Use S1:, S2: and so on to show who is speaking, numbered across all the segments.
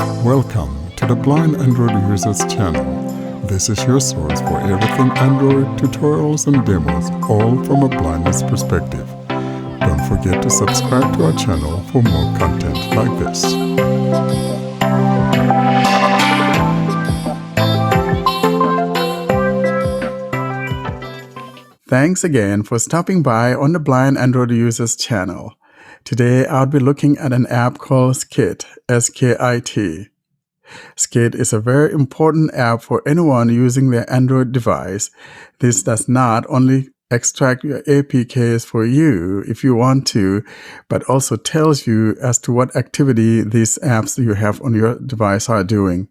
S1: Welcome to the Blind Android Users channel. This is your source for everything Android, tutorials and demos, all from a blindness perspective. Don't forget to subscribe to our channel for more content like this.
S2: Thanks again for stopping by on the Blind Android Users channel. Today I'll be looking at an app called Skit, S-K-I-T. Skit is a very important app for anyone using their Android device. This does not only extract your APKs for you if you want to, but also tells you as to what activity these apps you have on your device are doing.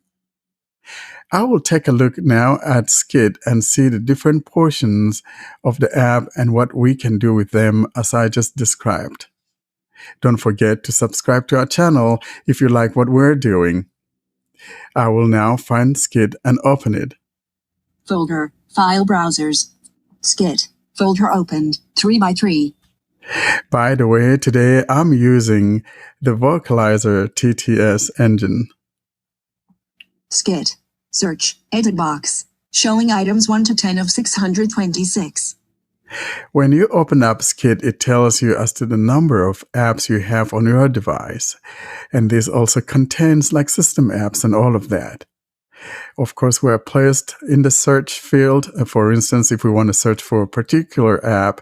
S2: I will take a look now at Skit and see the different portions of the app and what we can do with them as I just described. Don't forget to subscribe to our channel if you like what we're doing. I will now find Skit and open it.
S3: Folder, File Browsers. Skit, folder opened, 3x3.
S2: By the way, today I'm using the Vocalizer TTS engine.
S3: Skit, search, edit box, showing items 1 to 10 of 626.
S2: When you open up Skit, it tells you as to the number of apps you have on your device. And this also contains like system apps and all of that. Of course, we're placed in the search field. For instance, if we want to search for a particular app,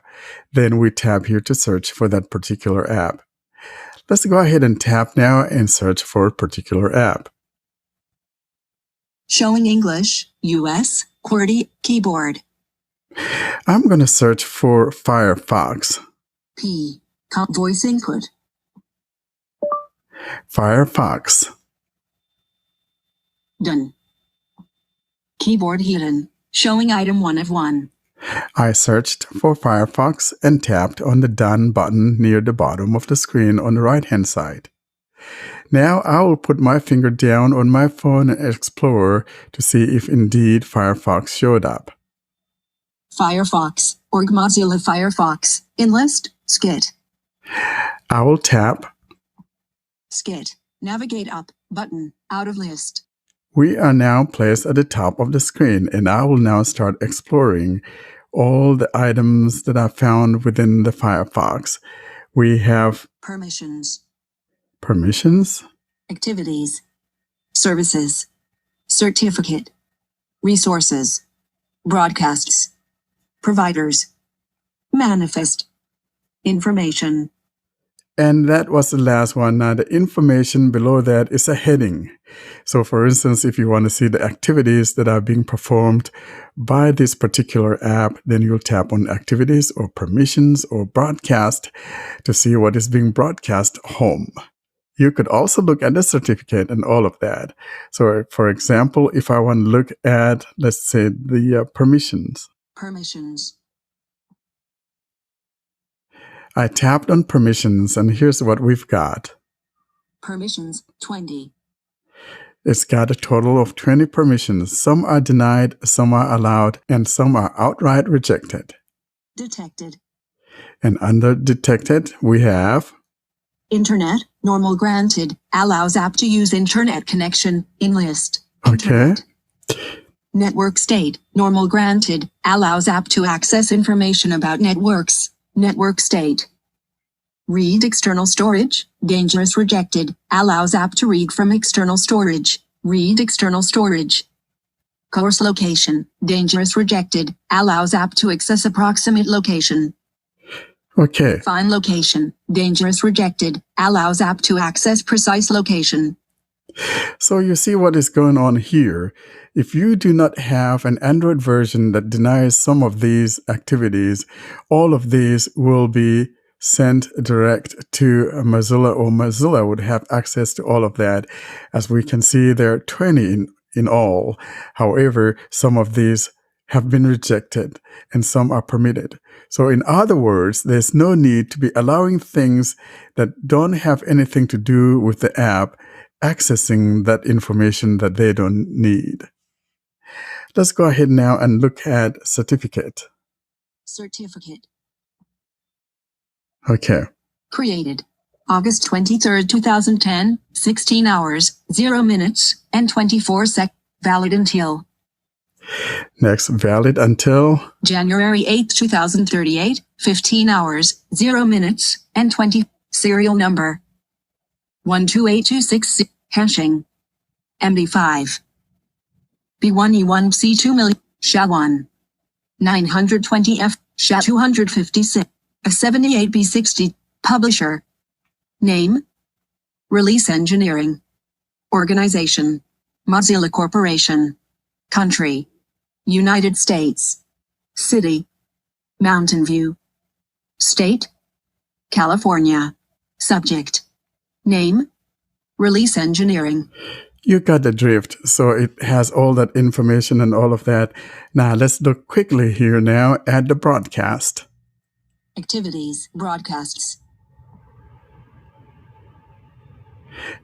S2: then we tap here to search for that particular app. Let's go ahead and tap now and search for a particular app.
S3: Showing English, US, QWERTY, keyboard.
S2: I'm going to search for Firefox.
S3: P. Voice input.
S2: Firefox.
S3: Done. Keyboard hidden. Showing item 1 of 1.
S2: I searched for Firefox and tapped on the Done button near the bottom of the screen on the right-hand side. Now I will put my finger down on my phone and explore to see if indeed Firefox showed up.
S3: Firefox, org Mozilla Firefox, Enlist, Skit.
S2: I will tap.
S3: Skit, navigate up, button, out of list.
S2: We are now placed at the top of the screen, and I will now start exploring all the items that I found within the Firefox. We have
S3: Permissions,
S2: activities,
S3: services, certificate, resources, broadcasts, providers, manifest, information.
S2: and that was the last one. Now the information below that is a heading. So for instance, if you want to see the activities that are being performed by this particular app, then you'll tap on activities or permissions or broadcast to see what is being broadcast home. You could also look at the certificate and all of that. So for example, if I want to look at, let's say, the permissions. I tapped on permissions, and here's what we've got.
S3: Permissions, 20.
S2: It's got a total of 20 permissions. Some are denied, some are allowed, and some are outright rejected.
S3: Detected.
S2: And under detected, we have
S3: Internet, normal granted, allows app to use internet connection, in list.
S2: Okay.
S3: Network state, normal granted, allows app to access information about networks, network state. Read external storage, dangerous rejected, allows app to read from external storage, read external storage. Course location, dangerous rejected, allows app to access approximate location.
S2: Okay.
S3: Find location, dangerous rejected, allows app to access precise location.
S2: So you see what is going on here. If you do not have an Android version that denies some of these activities, all of these will be sent direct to Mozilla, or Mozilla would have access to all of that. As we can see, there are 20 in all. However, some of these have been rejected and some are permitted. So in other words, there's no need to be allowing things that don't have anything to do with the app accessing that information that they don't need. Let's go ahead now and look at certificate.
S3: Certificate.
S2: Okay.
S3: Created. August 23, 2010, 16 hours, 0 minutes, and 24 seconds. Valid until
S2: Next, valid until
S3: January 8, 2038, 15 hours, 0 minutes, and 20. Serial number 128266. Hashing MD5 B1E1C2 million SHA1 920F SHA 256 A78B60. Publisher name Release Engineering. Organization Mozilla Corporation. Country United States. City Mountain View. State California. Subject name Release Engineering.
S2: You got the drift, so it has all that information and all of that. Now let's look quickly here now at the broadcast.
S3: Activities Broadcasts.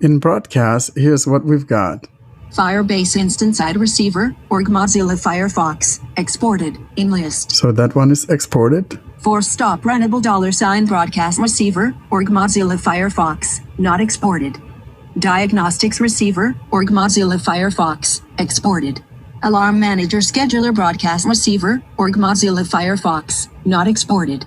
S2: In broadcast, here's what we've got.
S3: Firebase Instant Side Receiver, org Mozilla Firefox, exported, in list.
S2: So that one is exported.
S3: Stop runnable $ broadcast receiver, org Mozilla Firefox, not exported. Diagnostics receiver, org Mozilla Firefox, exported. Alarm manager scheduler broadcast receiver, org Mozilla Firefox, not exported.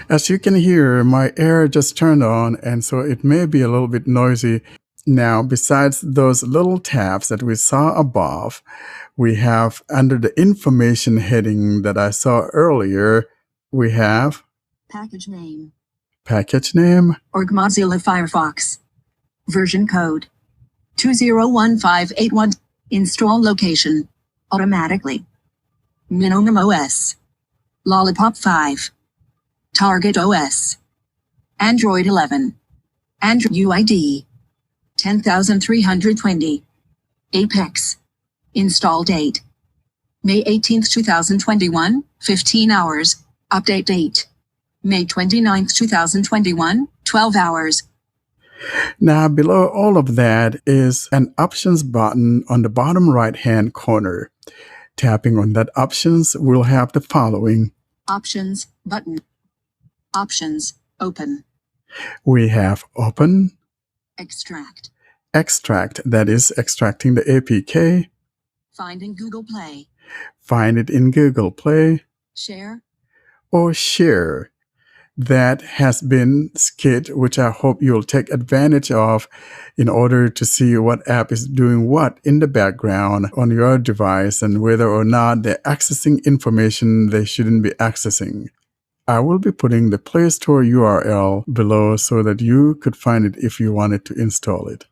S2: As you can hear, my air just turned on, and so it may be a little bit noisy. Now, besides those little tabs that we saw above, we have under the information heading that I saw earlier, we have
S3: Package name,
S2: org
S3: Mozilla Firefox, version code 201581, install location, automatically, Minimum OS, Lollipop 5, Target OS, Android 11, Android UID 10320, Apex, install date May 18, 2021, 15 hours, update date May 29, 2021, 12 hours.
S2: Now, below all of that is an options button on the bottom right-hand corner. Tapping on that options, we'll have the following.
S3: Options button. Options open.
S2: We have open,
S3: Extract.
S2: extract, that is extracting the APK.
S3: Find in Google Play.
S2: Find it in Google Play.
S3: Share.
S2: Or share. That has been Skit, which I hope you'll take advantage of in order to see what app is doing what in the background on your device and whether or not they're accessing information they shouldn't be accessing. I will be putting the Play Store URL below so that you could find it if you wanted to install it.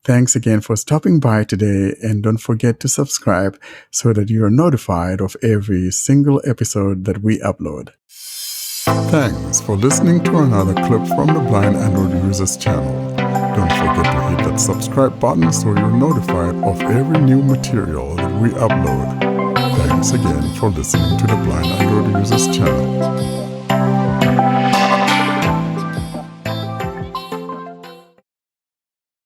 S2: Thanks again for stopping by today, and don't forget to subscribe so that you are notified of every single episode that we upload.
S1: Thanks for listening to another clip from the Blind Android Users channel. Don't forget to hit that subscribe button so you're notified of every new material that we upload. Thanks again for listening to the Blind Android Users channel.